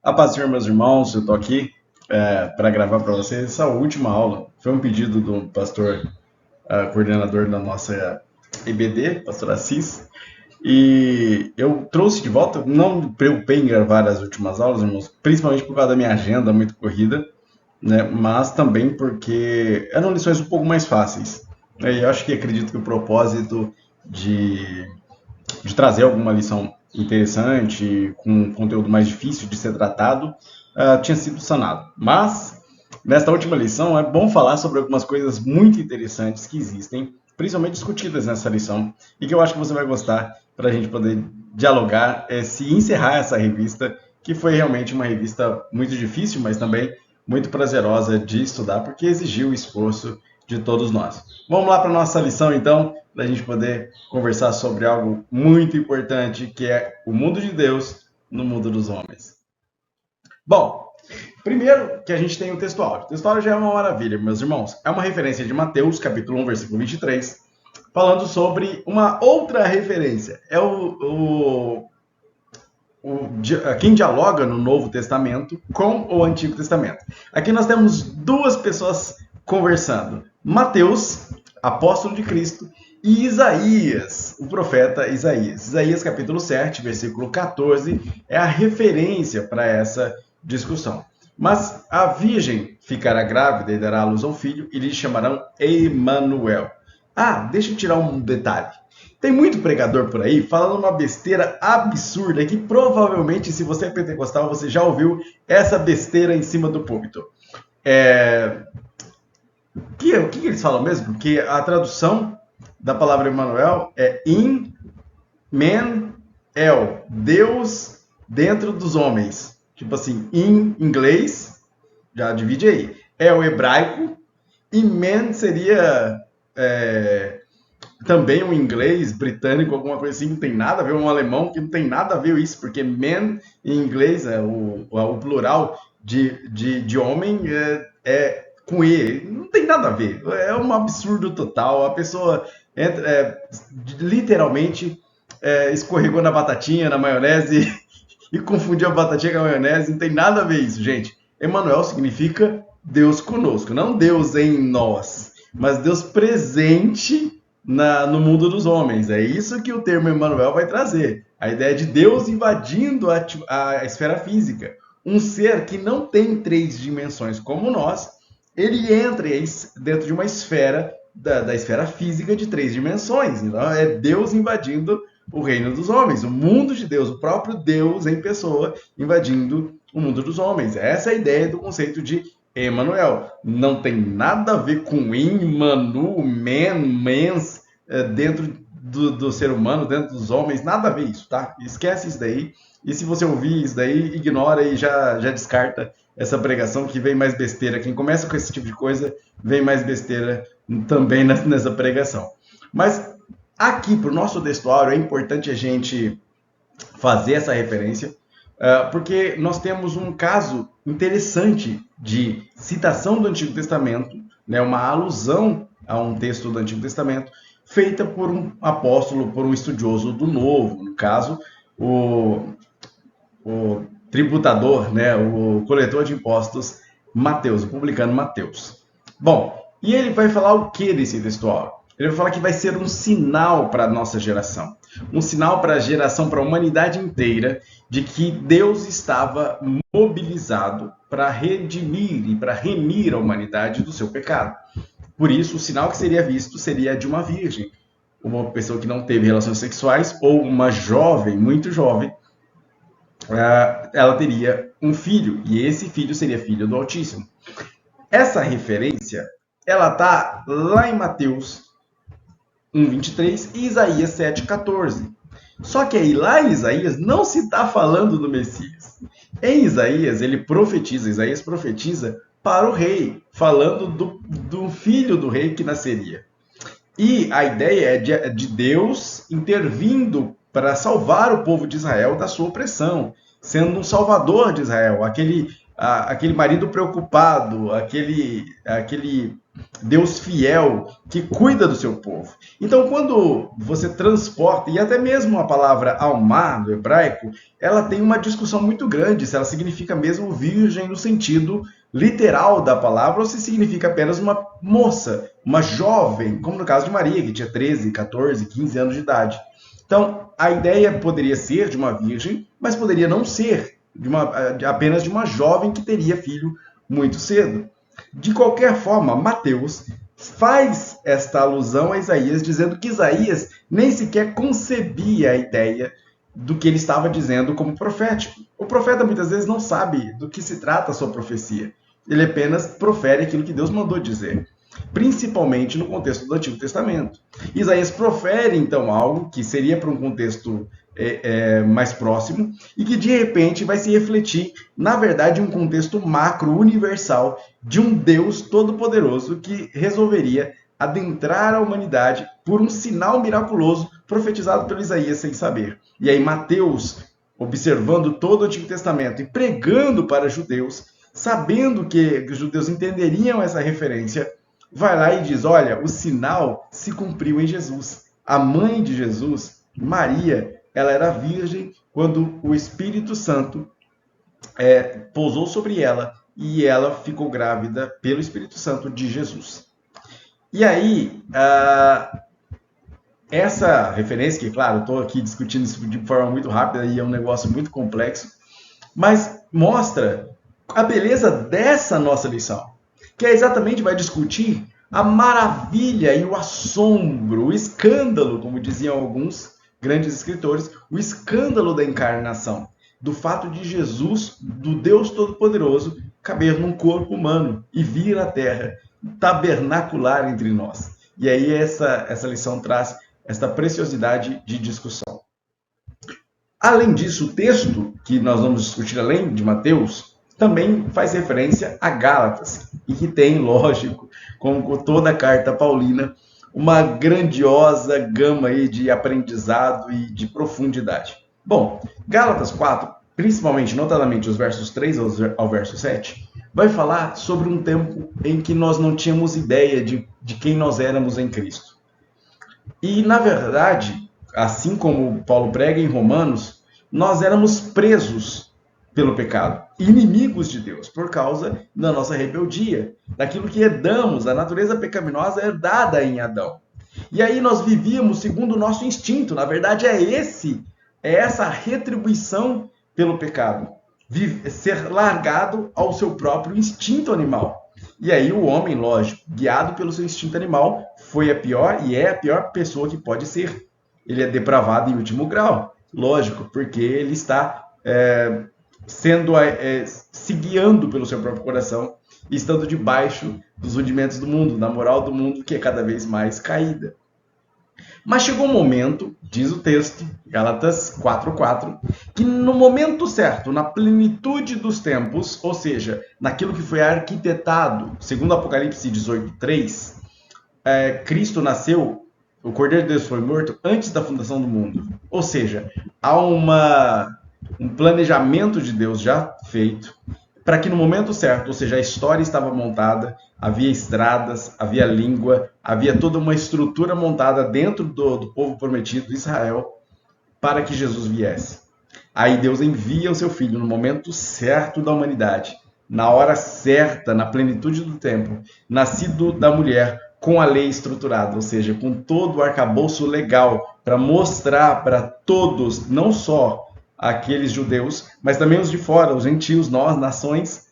A paz do Senhor, meus irmãos, eu estou aqui para gravar para vocês essa última aula. Foi um pedido do pastor, coordenador da nossa EBD, pastor Assis, e eu trouxe de volta, não me preocupei em gravar as últimas aulas, irmãos, principalmente por causa da minha agenda muito corrida, né, mas também porque eram lições um pouco mais fáceis. Né, e eu acredito que o propósito de trazer alguma lição interessante, com um conteúdo mais difícil de ser tratado, tinha sido sanado. Mas, nesta última lição, é bom falar sobre algumas coisas muito interessantes que existem, principalmente discutidas nessa lição, e que eu acho que você vai gostar para a gente poder dialogar, se encerrar essa revista, que foi realmente uma revista muito difícil, mas também muito prazerosa de estudar, porque exigiu o esforço de todos nós. Vamos lá para a nossa lição, então, para a gente poder conversar sobre algo muito importante, que é o mundo de Deus no mundo dos homens. Bom, primeiro que a gente tem o textuário. O textuário já é uma maravilha, meus irmãos. É uma referência de Mateus, capítulo 1, versículo 23, falando sobre uma outra referência. É quem dialoga no Novo Testamento com o Antigo Testamento. Aqui nós temos duas pessoas conversando. Mateus, apóstolo de Cristo, e Isaías, o profeta Isaías. Isaías capítulo 7, versículo 14, é a referência para essa discussão. Mas a virgem ficará grávida e dará à luz a um filho, e lhe chamarão Emanuel. Deixa eu tirar um detalhe. Tem muito pregador por aí falando uma besteira absurda que provavelmente, se você é pentecostal, você já ouviu essa besteira em cima do púlpito. O que eles falam mesmo? Que a tradução da palavra Emanuel é In-men-el, Deus dentro dos homens. Tipo assim, em inglês, já divide aí, é o hebraico, e men seria também um inglês britânico, alguma coisa assim, não tem nada a ver, um alemão que não tem nada a ver isso, porque men em inglês, o plural de homem é com E, não tem nada a ver, é um absurdo total, a pessoa literalmente escorregou na batatinha, na maionese, e confundiu a batatinha com a maionese, não tem nada a ver isso, gente. Emanuel significa Deus conosco, não Deus em nós, mas Deus presente no mundo dos homens. É isso que o termo Emanuel vai trazer. A ideia de Deus invadindo a esfera física. Um ser que não tem 3 dimensões como nós, ele entra dentro de uma esfera, da esfera física de 3 dimensões. Então, é Deus invadindo o reino dos homens, o mundo de Deus, o próprio Deus em pessoa invadindo o mundo dos homens. Essa é a ideia do conceito de Emanuel. Não tem nada a ver com Manu, mens, dentro do ser humano, dentro dos homens, nada a ver isso, tá? Esquece isso daí. E se você ouvir isso daí, ignora e já descarta essa pregação, que vem mais besteira. Quem começa com esse tipo de coisa, vem mais besteira também nessa pregação. Mas aqui, para o nosso textuário, é importante a gente fazer essa referência, porque nós temos um caso interessante de citação do Antigo Testamento, né, uma alusão a um texto do Antigo Testamento, feita por um apóstolo, por um estudioso do Novo, no caso, o tributador, né, o coletor de impostos Mateus, o publicano Mateus. Bom, e ele vai falar o que nesse textuário? Ele vai falar que vai ser um sinal para a nossa geração. Um sinal para a geração, para a humanidade inteira, de que Deus estava mobilizado para redimir e para remir a humanidade do seu pecado. Por isso, o sinal que seria visto seria de uma virgem, uma pessoa que não teve relações sexuais, ou uma jovem, muito jovem, ela teria um filho, e esse filho seria filho do Altíssimo. Essa referência, ela está lá em Mateus 1:23 e Isaías 7:14. Só que aí, lá em Isaías, não se está falando do Messias. Em Isaías, Isaías profetiza para o rei, falando do filho do rei que nasceria. E a ideia é de Deus intervindo para salvar o povo de Israel da sua opressão, sendo um salvador de Israel, aquele marido preocupado, aquele Deus fiel, que cuida do seu povo. Então, quando você transporta, e até mesmo a palavra alma, do hebraico, ela tem uma discussão muito grande se ela significa mesmo virgem no sentido literal da palavra ou se significa apenas uma moça, uma jovem, como no caso de Maria, que tinha 13, 14, 15 anos de idade. Então, a ideia poderia ser de uma virgem, mas poderia não ser apenas de uma jovem que teria filho muito cedo. De qualquer forma, Mateus faz esta alusão a Isaías, dizendo que Isaías nem sequer concebia a ideia do que ele estava dizendo como profético. O profeta muitas vezes não sabe do que se trata a sua profecia. Ele apenas profere aquilo que Deus mandou dizer, principalmente no contexto do Antigo Testamento. Isaías profere, então, algo que seria para um contexto mais próximo e que, de repente, vai se refletir, na verdade, em um contexto macro, universal, de um Deus todo-poderoso que resolveria adentrar a humanidade por um sinal miraculoso profetizado pelo Isaías sem saber. E aí Mateus, observando todo o Antigo Testamento e pregando para judeus, sabendo que os judeus entenderiam essa referência, vai lá e diz, olha, o sinal se cumpriu em Jesus. A mãe de Jesus, Maria, ela era virgem quando o Espírito Santo pousou sobre ela e ela ficou grávida pelo Espírito Santo de Jesus. E aí, essa referência, que claro, estou aqui discutindo isso de forma muito rápida e é um negócio muito complexo, mas mostra a beleza dessa nossa lição, que exatamente vai discutir a maravilha e o assombro, o escândalo, como diziam alguns grandes escritores, o escândalo da encarnação, do fato de Jesus, do Deus Todo-Poderoso, caber num corpo humano e vir à Terra, tabernacular entre nós. E aí essa lição traz esta preciosidade de discussão. Além disso, o texto que nós vamos discutir além de Mateus também faz referência a Gálatas, e que tem, lógico, como toda a carta paulina, uma grandiosa gama aí de aprendizado e de profundidade. Bom, Gálatas 4, principalmente, notadamente, os versos 3 ao verso 7, vai falar sobre um tempo em que nós não tínhamos ideia de quem nós éramos em Cristo. E, na verdade, assim como Paulo prega em Romanos, nós éramos presos pelo pecado, inimigos de Deus, por causa da nossa rebeldia, daquilo que herdamos, a natureza pecaminosa herdada em Adão. E aí nós vivíamos segundo o nosso instinto, na verdade é essa retribuição pelo pecado, ser largado ao seu próprio instinto animal. E aí o homem, lógico, guiado pelo seu instinto animal, foi a pior e é a pior pessoa que pode ser. Ele é depravado em último grau, lógico, porque ele está se guiando pelo seu próprio coração e estando debaixo dos rudimentos do mundo, da moral do mundo, que é cada vez mais caída. Mas chegou um momento, diz o texto, Gálatas 4:4, que no momento certo, na plenitude dos tempos, ou seja, naquilo que foi arquitetado, segundo Apocalipse 18:3, Cristo nasceu, o Cordeiro de Deus foi morto antes da fundação do mundo. Ou seja, há um planejamento de Deus já feito, para que no momento certo, ou seja, a história estava montada, havia estradas, havia língua, havia toda uma estrutura montada dentro do povo prometido, Israel, para que Jesus viesse. Aí Deus envia o seu Filho no momento certo da humanidade, na hora certa, na plenitude do tempo, nascido da mulher, com a lei estruturada, ou seja, com todo o arcabouço legal, para mostrar para todos, não só aqueles judeus, mas também os de fora, os gentios, nós, nações,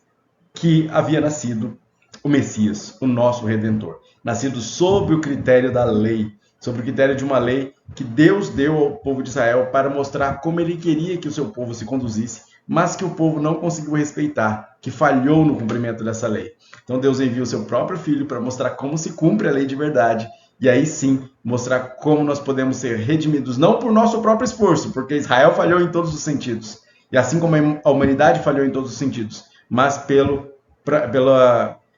que havia nascido o Messias, o nosso Redentor. Nascido sob o critério da lei, sob o critério de uma lei que Deus deu ao povo de Israel para mostrar como ele queria que o seu povo se conduzisse, mas que o povo não conseguiu respeitar, que falhou no cumprimento dessa lei. Então Deus envia o seu próprio Filho para mostrar como se cumpre a lei de verdade, e aí sim mostrar como nós podemos ser redimidos, não por nosso próprio esforço, porque Israel falhou em todos os sentidos, e assim como a humanidade falhou em todos os sentidos, mas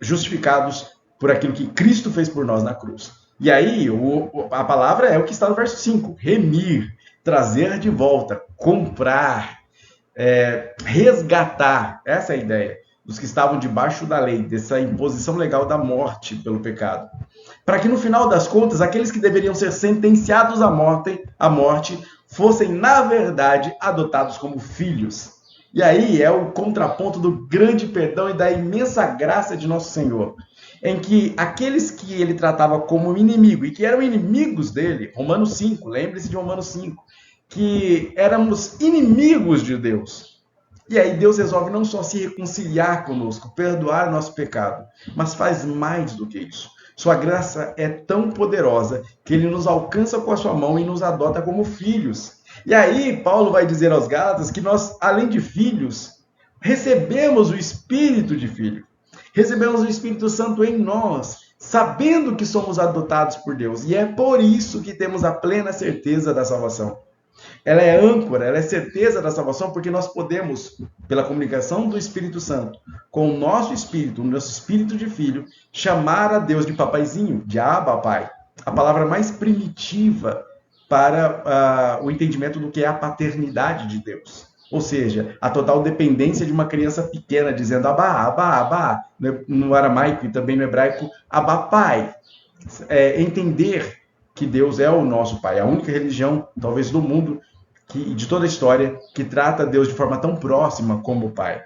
justificados por aquilo que Cristo fez por nós na cruz. E aí a palavra é o que está no verso 5, remir, trazer de volta, comprar, resgatar, essa é a ideia. dos que estavam debaixo da lei, dessa imposição legal da morte pelo pecado. Para que no final das contas, aqueles que deveriam ser sentenciados à morte fossem, na verdade, adotados como filhos. E aí é o contraponto do grande perdão e da imensa graça de nosso Senhor, em que aqueles que ele tratava como inimigo e que eram inimigos dele, Romanos 5, lembre-se de Romanos 5, que éramos inimigos de Deus. E aí Deus resolve não só se reconciliar conosco, perdoar o nosso pecado, mas faz mais do que isso. Sua graça é tão poderosa que ele nos alcança com a sua mão e nos adota como filhos. E aí Paulo vai dizer aos Gálatas que nós, além de filhos, recebemos o espírito de filho. Recebemos o Espírito Santo em nós, sabendo que somos adotados por Deus. E é por isso que temos a plena certeza da salvação. Ela é âncora, ela é certeza da salvação, porque nós podemos, pela comunicação do Espírito Santo, com o nosso espírito de filho, chamar a Deus de papaizinho, de Abba, Pai. A palavra mais primitiva para o entendimento do que é a paternidade de Deus. Ou seja, a total dependência de uma criança pequena, dizendo Abba, Abba, Abba, no aramaico e também no hebraico, Abba, Pai. Entender que Deus é o nosso Pai, a única religião, talvez, do mundo, de toda a história, que trata Deus de forma tão próxima como o Pai.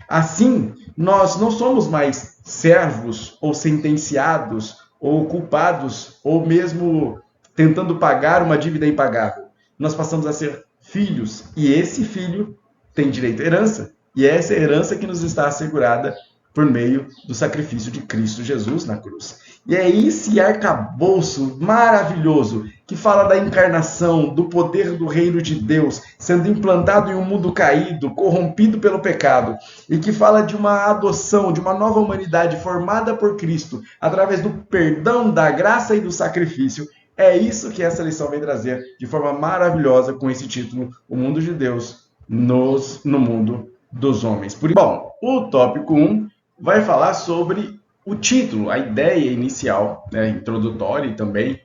Assim, nós não somos mais servos ou sentenciados ou culpados ou mesmo tentando pagar uma dívida impagável. Nós passamos a ser filhos, e esse filho tem direito à herança, e é essa herança que nos está assegurada por meio do sacrifício de Cristo Jesus na cruz. E é esse arcabouço maravilhoso que fala da encarnação, do poder do reino de Deus sendo implantado em um mundo caído, corrompido pelo pecado, e que fala de uma adoção, de uma nova humanidade formada por Cristo, através do perdão, da graça e do sacrifício. É isso que essa lição vem trazer de forma maravilhosa com esse título, O Mundo de Deus no Mundo dos Homens. Bom, o tópico 1 vai falar sobre o título, a ideia inicial, introdutória e também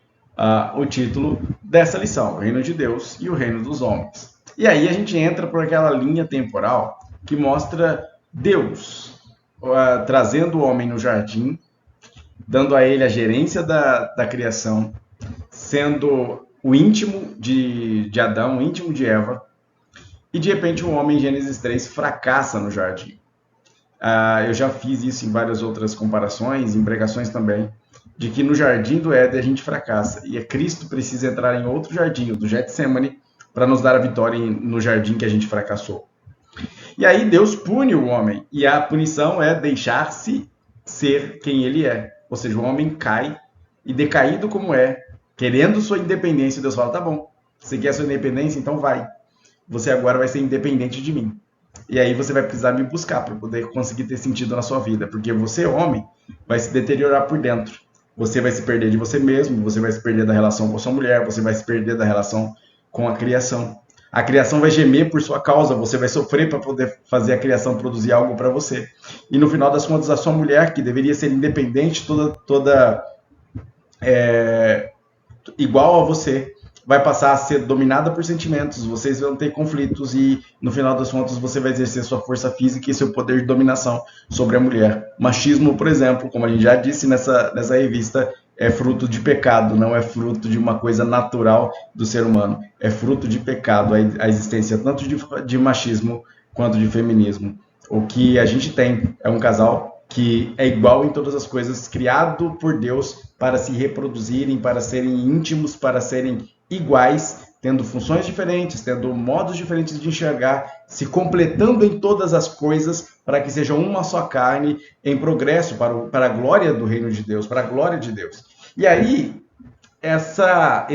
o título dessa lição, o Reino de Deus e o Reino dos Homens. E aí a gente entra por aquela linha temporal que mostra Deus trazendo o homem no jardim, dando a ele a gerência da criação, sendo o íntimo de Adão, o íntimo de Eva, e de repente o homem em Gênesis 3 fracassa no jardim. Eu já fiz isso em várias outras comparações, em pregações também, de que no jardim do Éden a gente fracassa, e Cristo precisa entrar em outro jardim, o do Getsemane, para nos dar a vitória no jardim que a gente fracassou. E aí Deus pune o homem, e a punição é deixar-se ser quem ele é. Ou seja, o homem cai, e decaído como é, querendo sua independência, Deus fala, tá bom, você quer sua independência? Então vai. Você agora vai ser independente de mim. E aí você vai precisar me buscar para poder conseguir ter sentido na sua vida. Porque você, homem, vai se deteriorar por dentro. Você vai se perder de você mesmo, você vai se perder da relação com a sua mulher, você vai se perder da relação com a criação. A criação vai gemer por sua causa, você vai sofrer para poder fazer a criação produzir algo para você. E no final das contas, a sua mulher, que deveria ser independente, toda igual a você, vai passar a ser dominada por sentimentos, vocês vão ter conflitos e, no final das contas, você vai exercer sua força física e seu poder de dominação sobre a mulher. Machismo, por exemplo, como a gente já disse nessa revista, é fruto de pecado, não é fruto de uma coisa natural do ser humano. É fruto de pecado a existência tanto de machismo quanto de feminismo. O que a gente tem é um casal que é igual em todas as coisas, criado por Deus para se reproduzirem, para serem íntimos, para serem iguais, tendo funções diferentes, tendo modos diferentes de enxergar, se completando em todas as coisas, para que sejam uma só carne em progresso para a glória do reino de Deus, para a glória de Deus. E aí, essa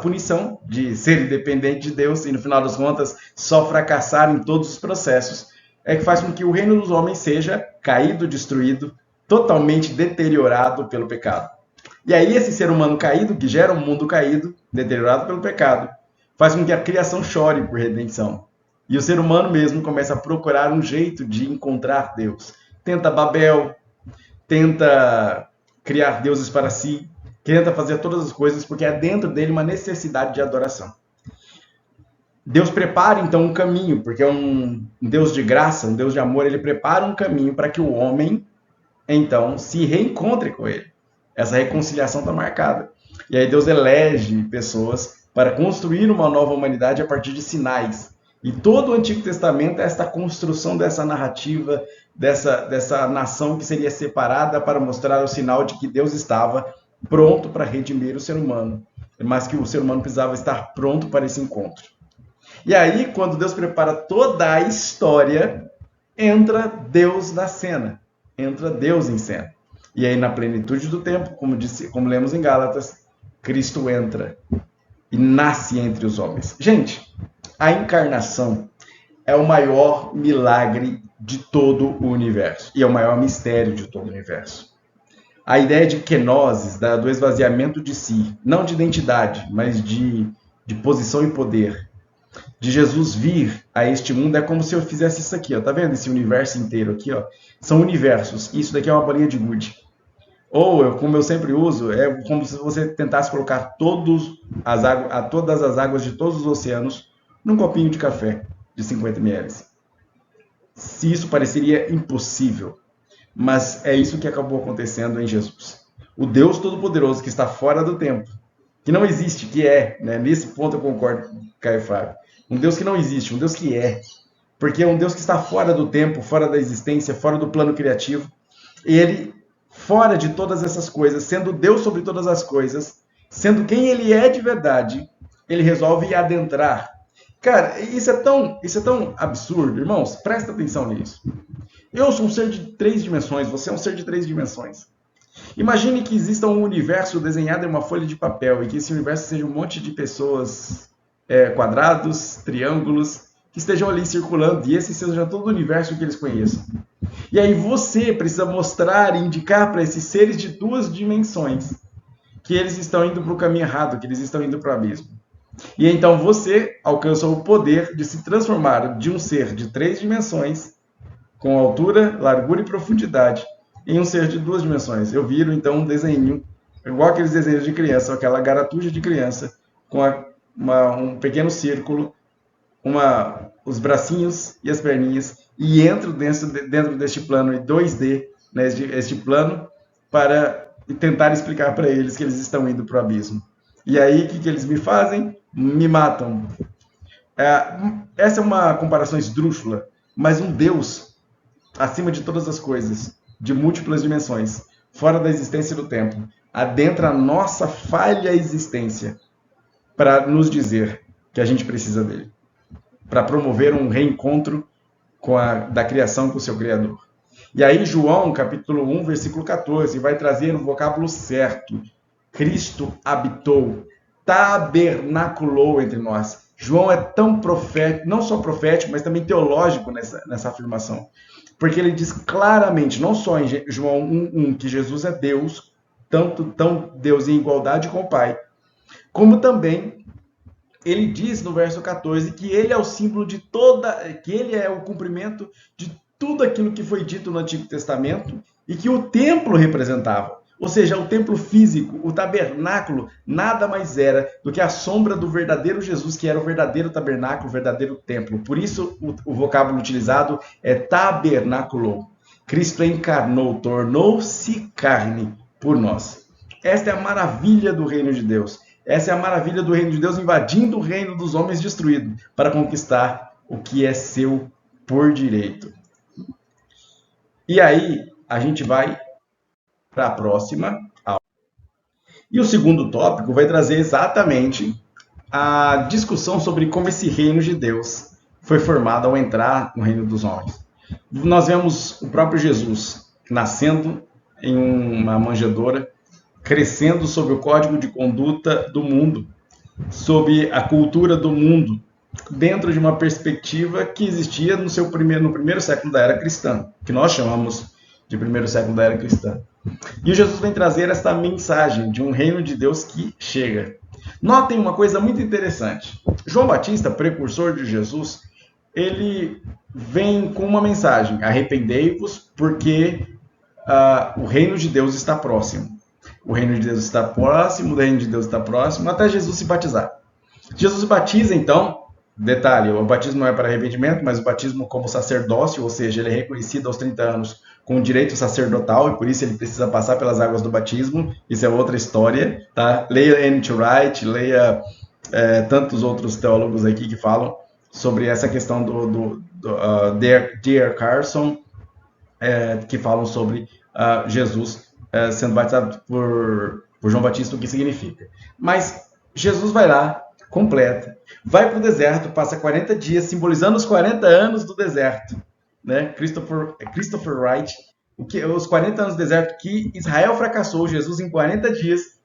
punição de ser independente de Deus e, no final das contas, só fracassar em todos os processos, é que faz com que o reino dos homens seja caído, destruído, totalmente deteriorado pelo pecado. E aí esse ser humano caído, que gera um mundo caído, deteriorado pelo pecado, faz com que a criação chore por redenção. E o ser humano mesmo começa a procurar um jeito de encontrar Deus. Tenta Babel, tenta criar deuses para si, tenta fazer todas as coisas, porque é dentro dele uma necessidade de adoração. Deus prepara então um caminho, porque é um Deus de graça, um Deus de amor, ele prepara um caminho para que o homem então se reencontre com ele. Essa reconciliação está marcada. E aí Deus elege pessoas para construir uma nova humanidade a partir de sinais. E todo o Antigo Testamento é esta construção dessa narrativa, dessa nação que seria separada para mostrar o sinal de que Deus estava pronto para redimir o ser humano, mas que o ser humano precisava estar pronto para esse encontro. E aí, quando Deus prepara toda a história, entra Deus na cena, entra Deus em cena. E aí, na plenitude do tempo, como lemos em Gálatas, Cristo entra e nasce entre os homens. Gente, a encarnação é o maior milagre de todo o universo e é o maior mistério de todo o universo. A ideia de kenosis, do esvaziamento de si, não de identidade, mas de posição e poder, de Jesus vir a este mundo, é como se eu fizesse isso aqui, ó. Tá vendo esse universo inteiro aqui, ó? São universos. Isso daqui é uma bolinha de gude. Ou, como eu sempre uso, é como se você tentasse colocar todas as águas de todos os oceanos num copinho de café de 50 ml. Se isso pareceria impossível, mas é isso que acabou acontecendo em Jesus. O Deus Todo-Poderoso que está fora do tempo, que não existe, que é, né? Nesse ponto eu concordo com Caio Fábio. Um Deus que não existe, um Deus que é. Porque é um Deus que está fora do tempo, fora da existência, fora do plano criativo. Ele, fora de todas essas coisas, sendo Deus sobre todas as coisas, sendo quem ele é de verdade, ele resolve adentrar. Cara, isso é tão absurdo, irmãos. Presta atenção nisso. Eu sou um ser de 3 dimensões, você é um ser de 3 dimensões. Imagine que exista um universo desenhado em uma folha de papel e que esse universo seja um monte de pessoas, quadrados, triângulos, que estejam ali circulando e esse seja todo o universo que eles conheçam. E aí você precisa mostrar e indicar para esses seres de 2 dimensões que eles estão indo para o caminho errado, que eles estão indo para o abismo. E então você alcança o poder de se transformar de um ser de 3 dimensões, com altura, largura e profundidade, em um ser de 2 dimensões. Eu viro então um desenho, igual aqueles desenhos de criança, aquela garatuja de criança, com um pequeno círculo, os bracinhos e as perninhas, e entro dentro deste plano em 2D, né, este plano, para tentar explicar para eles que eles estão indo para o abismo. E aí, o que eles me fazem? Me matam. Essa é uma comparação esdrúxula, mas um Deus acima de todas as coisas, de múltiplas dimensões, fora da existência do tempo, adentra a nossa falha existência para nos dizer que a gente precisa dele, para promover um reencontro da criação com o seu Criador. E aí João, capítulo 1, versículo 14, vai trazer o vocábulo certo. Cristo habitou, tabernaculou entre nós. João é tão profético, não só profético, mas também teológico nessa afirmação. Porque ele diz claramente, não só em João 1:1, que Jesus é Deus, tão Deus em igualdade com o Pai, como também ele diz no verso 14 que ele é o símbolo que ele é o cumprimento de tudo aquilo que foi dito no Antigo Testamento e que o templo representava. Ou seja, o templo físico, o tabernáculo, nada mais era do que a sombra do verdadeiro Jesus, que era o verdadeiro tabernáculo, o verdadeiro templo. Por isso, o vocábulo utilizado é tabernaculou. Cristo encarnou, tornou-se carne por nós. Esta é a maravilha do reino de Deus. Essa é a maravilha do reino de Deus invadindo o reino dos homens destruído para conquistar o que é seu por direito. E aí, a gente vai para a próxima aula. E o segundo tópico vai trazer exatamente a discussão sobre como esse reino de Deus foi formado ao entrar no reino dos homens. Nós vemos o próprio Jesus nascendo em uma manjedoura, crescendo sob o código de conduta do mundo, sob a cultura do mundo, dentro de uma perspectiva que existia no primeiro século da era cristã, que nós chamamos de primeiro século da era cristã. E o Jesus vem trazer esta mensagem de um reino de Deus que chega. Notem uma coisa muito interessante. João Batista, precursor de Jesus, ele vem com uma mensagem: arrependei-vos porque o reino de Deus está próximo. O reino de Deus está próximo, o reino de Deus está próximo, até Jesus se batizar. Jesus se batiza, então, Detalhe, o batismo não é para arrependimento, mas o batismo como sacerdócio, ou seja, ele é reconhecido aos 30 anos com direito sacerdotal e por isso ele precisa passar pelas águas do batismo. Isso é outra história, tá? Leia N.T. Wright, leia tantos outros teólogos aqui que falam sobre essa questão do D.R. Carson, que falam sobre Jesus sendo batizado por João Batista, o que significa. Mas Jesus vai lá, completa, vai para o deserto, passa 40 dias, simbolizando os 40 anos do deserto. Né? Christopher Wright, os 40 anos do deserto que Israel fracassou, Jesus em 40 dias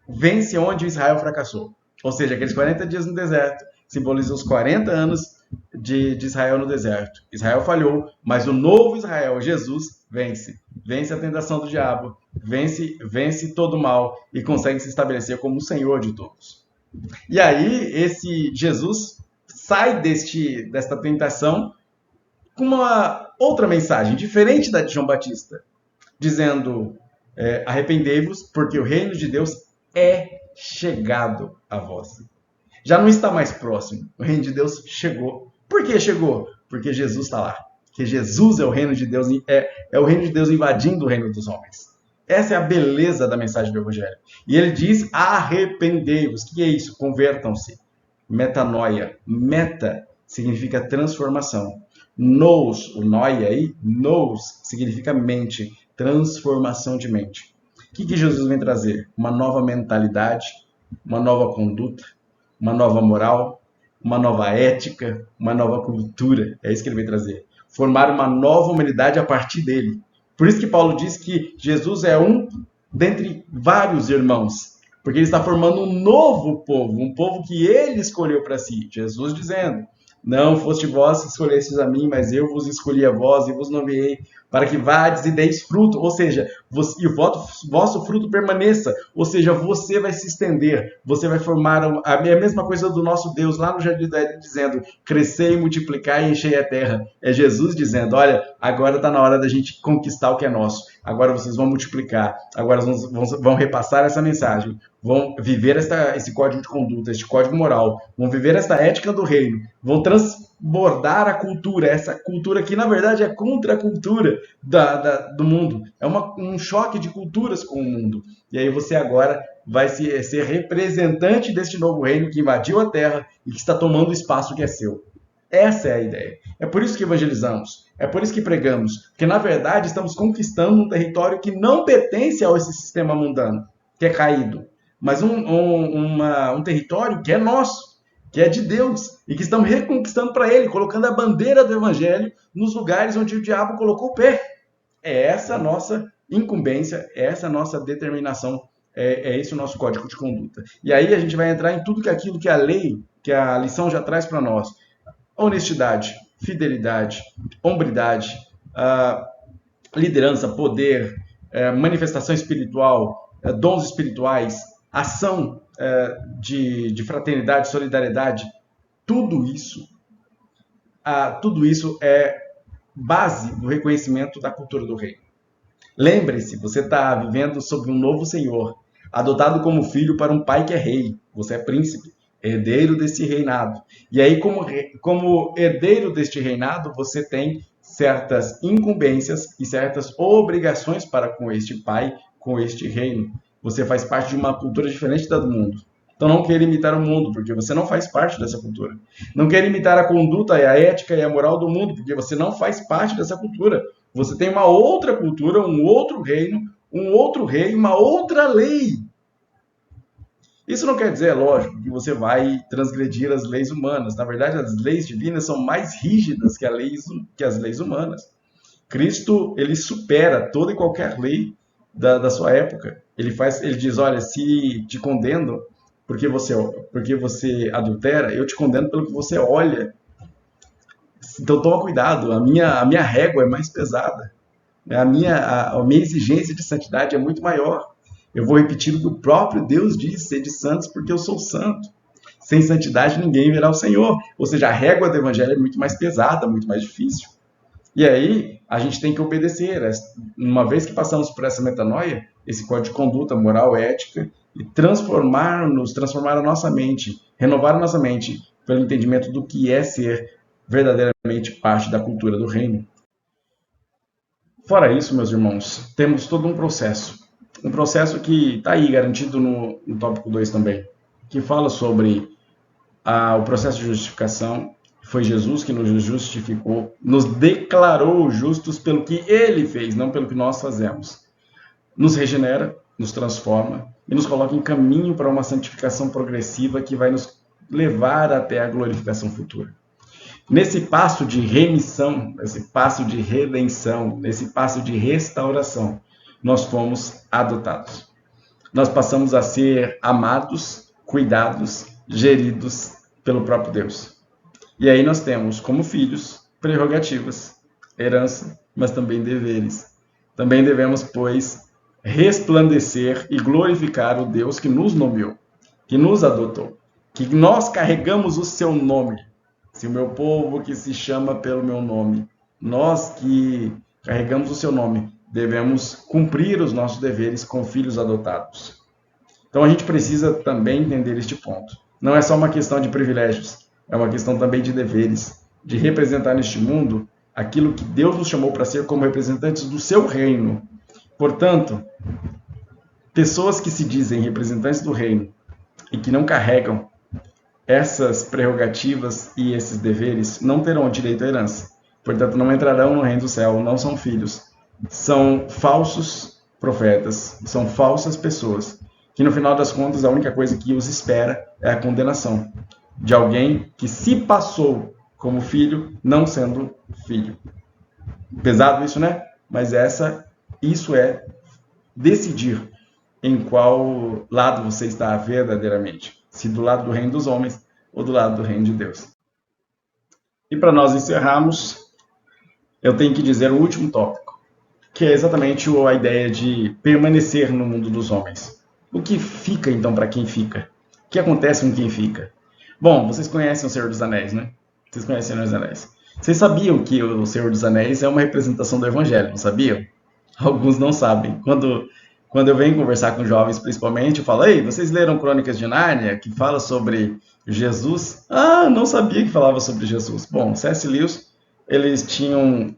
vence onde Israel fracassou. Ou seja, aqueles 40 dias no deserto simbolizam os 40 anos de Israel no deserto. Israel falhou, mas o novo Israel, Jesus, vence. Vence a tentação do diabo, vence todo o mal e consegue se estabelecer como o Senhor de todos. E aí, esse Jesus sai desta tentação com uma outra mensagem, diferente da de João Batista, dizendo, arrependei-vos, porque o reino de Deus é chegado a vós. Já não está mais próximo. O reino de Deus chegou. Por que chegou? Porque Jesus está lá. Porque Jesus é o reino de Deus, é o reino de Deus invadindo o reino dos homens. Essa é a beleza da mensagem do Evangelho. E ele diz, arrependei-vos. O que é isso? Convertam-se. Metanoia. Meta significa transformação. Nous, o noia aí, nous significa mente. Transformação de mente. O que Jesus vem trazer? Uma nova mentalidade, uma nova conduta, uma nova moral, uma nova ética, uma nova cultura. É isso que ele vem trazer. Formar uma nova humanidade a partir dele. Por isso que Paulo diz que Jesus é um dentre vários irmãos. Porque ele está formando um novo povo, um povo que ele escolheu para si. Jesus dizendo, não foste vós que escolhestes a mim, mas eu vos escolhi a vós e vos nomeei para que vades e deis fruto, ou seja, e o vosso fruto permaneça, ou seja, você vai se estender, você vai formar a mesma coisa do nosso Deus lá no Jardim do Éden, dizendo, crescei, multiplicai e enchei a terra. É Jesus dizendo, olha, agora está na hora da gente conquistar o que é nosso, agora vocês vão multiplicar, agora vão repassar essa mensagem, vão viver esse código de conduta, este código moral, vão viver essa ética do reino, vão transbordar a cultura, essa cultura que na verdade é contra a cultura do mundo, é um choque de culturas com o mundo, e aí você agora vai ser representante deste novo reino que invadiu a terra e que está tomando o espaço que é seu. Essa é a ideia. É por isso que evangelizamos, é por isso que pregamos, porque na verdade estamos conquistando um território que não pertence a esse sistema mundano, que é caído, mas um território que é nosso, que é de Deus, e que estamos reconquistando para Ele, colocando a bandeira do Evangelho nos lugares onde o diabo colocou o pé. É essa a nossa incumbência, é essa a nossa determinação, é esse o nosso código de conduta. E aí a gente vai entrar em tudo aquilo que a lei, que a lição já traz para nós. Honestidade, fidelidade, hombridade, liderança, poder, manifestação espiritual, dons espirituais, ação de fraternidade, solidariedade, tudo isso é base do reconhecimento da cultura do reino. Lembre-se, você está vivendo sob um novo Senhor, adotado como filho para um pai que é rei, você é príncipe, herdeiro desse reinado. E aí, como herdeiro deste reinado, você tem certas incumbências e certas obrigações para com este pai, com este reino. Você faz parte de uma cultura diferente da do mundo. Então não queira imitar o mundo, porque você não faz parte dessa cultura. Não queira imitar a conduta, a ética e a moral do mundo, porque você não faz parte dessa cultura. Você tem uma outra cultura, um outro reino, um outro rei, uma outra lei. Isso não quer dizer, é lógico, que você vai transgredir as leis humanas. Na verdade, as leis divinas são mais rígidas que as leis humanas. Cristo, ele supera toda e qualquer lei da sua época. Ele diz, olha, se te condeno porque você adultera, eu te condeno pelo que você olha. Então toma cuidado, a minha régua é mais pesada. A minha exigência de santidade é muito maior. Eu vou repetir o que o próprio Deus diz, sede santos porque eu sou santo. Sem santidade ninguém verá o Senhor. Ou seja, a régua do evangelho é muito mais pesada, muito mais difícil. E aí, a gente tem que obedecer. Uma vez que passamos por essa metanoia, esse código de conduta, moral, ética, e transformar a nossa mente, renovar a nossa mente, pelo entendimento do que é ser verdadeiramente parte da cultura do reino. Fora isso, meus irmãos, temos todo um processo que está aí garantido no tópico 2 também, que fala sobre o processo de justificação. Foi Jesus que nos justificou, nos declarou justos pelo que ele fez, não pelo que nós fazemos. Nos regenera, nos transforma e nos coloca em caminho para uma santificação progressiva que vai nos levar até a glorificação futura. Nesse passo de remissão, nesse passo de redenção, nesse passo de restauração, nós fomos adotados. Nós passamos a ser amados, cuidados, geridos pelo próprio Deus. E aí nós temos, como filhos, prerrogativas, herança, mas também deveres. Também devemos, pois, resplandecer e glorificar o Deus que nos nomeou, que nos adotou, que nós carregamos o seu nome. Se o meu povo que se chama pelo meu nome, nós que carregamos o seu nome, devemos cumprir os nossos deveres como filhos adotados. Então a gente precisa também entender este ponto. Não é só uma questão de privilégios, é uma questão também de deveres, de representar neste mundo aquilo que Deus nos chamou para ser como representantes do seu reino. Portanto, pessoas que se dizem representantes do reino e que não carregam essas prerrogativas e esses deveres não terão direito à herança. Portanto, não entrarão no reino do céu, não são filhos. São falsos profetas, são falsas pessoas, que no final das contas a única coisa que os espera é a condenação de alguém que se passou como filho, não sendo filho. Pesado isso, né? Mas isso é decidir em qual lado você está verdadeiramente. Se do lado do reino dos homens ou do lado do reino de Deus. E para nós encerrarmos, eu tenho que dizer o último tópico, que é exatamente a ideia de permanecer no mundo dos homens. O que fica, então, para quem fica? O que acontece com quem fica? Bom, vocês conhecem o Senhor dos Anéis, né? Vocês conhecem o Senhor dos Anéis. Vocês sabiam que o Senhor dos Anéis é uma representação do Evangelho, não sabiam? Alguns não sabem. Quando eu venho conversar com jovens, principalmente, eu falo: ei, vocês leram Crônicas de Nárnia, que fala sobre Jesus? Ah, não sabia que falava sobre Jesus. Bom, C.S. Lewis, eles tinham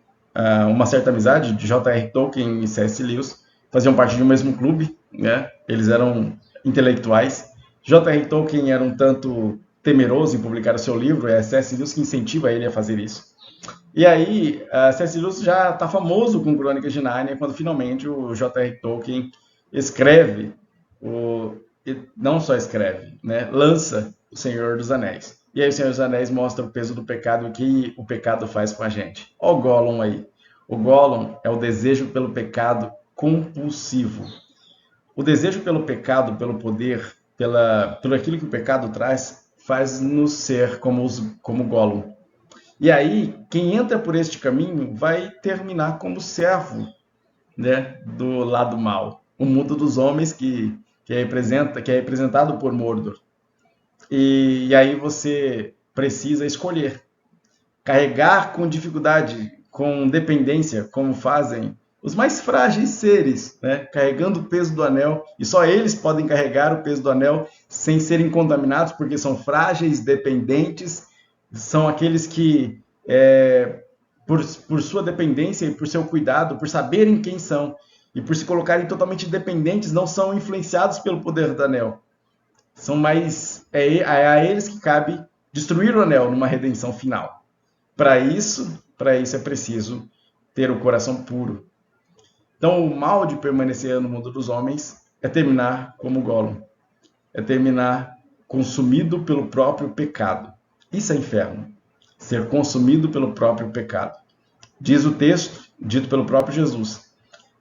uma certa amizade, de J.R. Tolkien e C.S. Lewis, faziam parte de um mesmo clube, né? Eles eram intelectuais. J.R. Tolkien era um tanto temeroso em publicar o seu livro, é C.S. Lewis que incentiva ele a fazer isso. E aí, C.S. Lewis já está famoso com Crônicas de Nárnia, quando finalmente o J.R. Tolkien escreve, não só escreve, né, lança o Senhor dos Anéis. E aí o Senhor dos Anéis mostra o peso do pecado e o que o pecado faz com a gente. Olha o Gollum aí. O Gollum é o desejo pelo pecado compulsivo. O desejo pelo pecado, pelo poder, pelo aquilo que o pecado traz, faz-nos ser como Gollum. E aí, quem entra por este caminho vai terminar como servo, né, do lado mal. O mundo dos homens que é representado por Mordor. E aí você precisa escolher. Carregar com dificuldade, com dependência, como fazem os mais frágeis seres, né? Carregando o peso do anel. E só eles podem carregar o peso do anel sem serem contaminados, porque são frágeis, dependentes. São aqueles que, por sua dependência e por seu cuidado, por saberem quem são, e por se colocarem totalmente dependentes, não são influenciados pelo poder do anel. São mais a eles que cabe destruir o anel numa redenção final. Para isso é preciso ter o coração puro. Então, o mal de permanecer no mundo dos homens é terminar como Gollum. É terminar consumido pelo próprio pecado. Isso é inferno. Ser consumido pelo próprio pecado. Diz o texto, dito pelo próprio Jesus,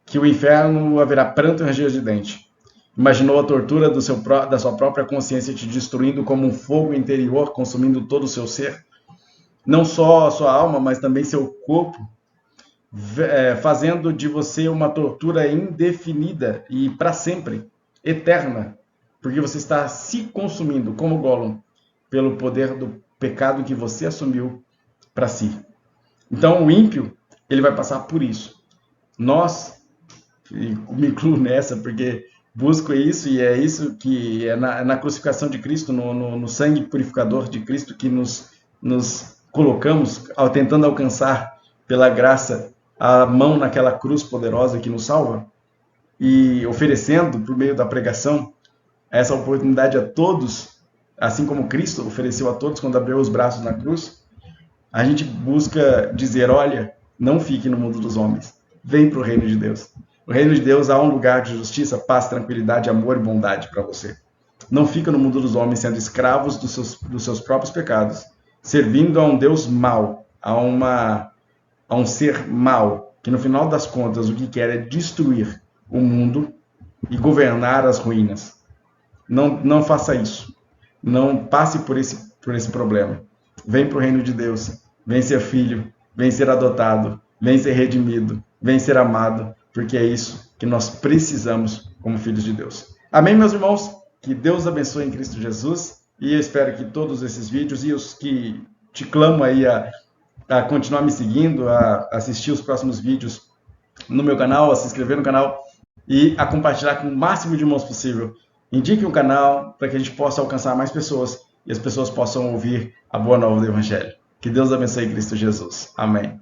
que o inferno haverá pranto e ranger de dente. Imaginou a tortura da sua própria consciência te destruindo como um fogo interior, consumindo todo o seu ser? Não só a sua alma, mas também seu corpo, fazendo de você uma tortura indefinida e para sempre, eterna, porque você está se consumindo, como Gollum, pelo poder do pecado que você assumiu para si. Então o ímpio, ele vai passar por isso. Nós, e me incluo nessa, porque busco isso, e é isso que é na crucificação de Cristo, no sangue purificador de Cristo, que nos colocamos, tentando alcançar pela graça a mão naquela cruz poderosa que nos salva, e oferecendo, por meio da pregação, essa oportunidade a todos, assim como Cristo ofereceu a todos quando abriu os braços na cruz. A gente busca dizer, olha, não fique no mundo dos homens, vem para o reino de Deus. No reino de Deus há um lugar de justiça, paz, tranquilidade, amor e bondade para você. Não fica no mundo dos homens sendo escravos dos seus próprios pecados, servindo a um Deus mau, a um ser mau, que no final das contas o que quer é destruir o mundo e governar as ruínas. Não faça isso. Não passe por esse problema. Vem para o reino de Deus. Vem ser filho. Vem ser adotado. Vem ser redimido. Vem ser amado. Porque é isso que nós precisamos como filhos de Deus. Amém, meus irmãos? Que Deus abençoe em Cristo Jesus. E eu espero que todos esses vídeos e os que te clamo aí a continuar me seguindo, a assistir os próximos vídeos no meu canal, a se inscrever no canal e a compartilhar com o máximo de irmãos possível. Indique o canal para que a gente possa alcançar mais pessoas e as pessoas possam ouvir a boa nova do Evangelho. Que Deus abençoe Cristo Jesus. Amém.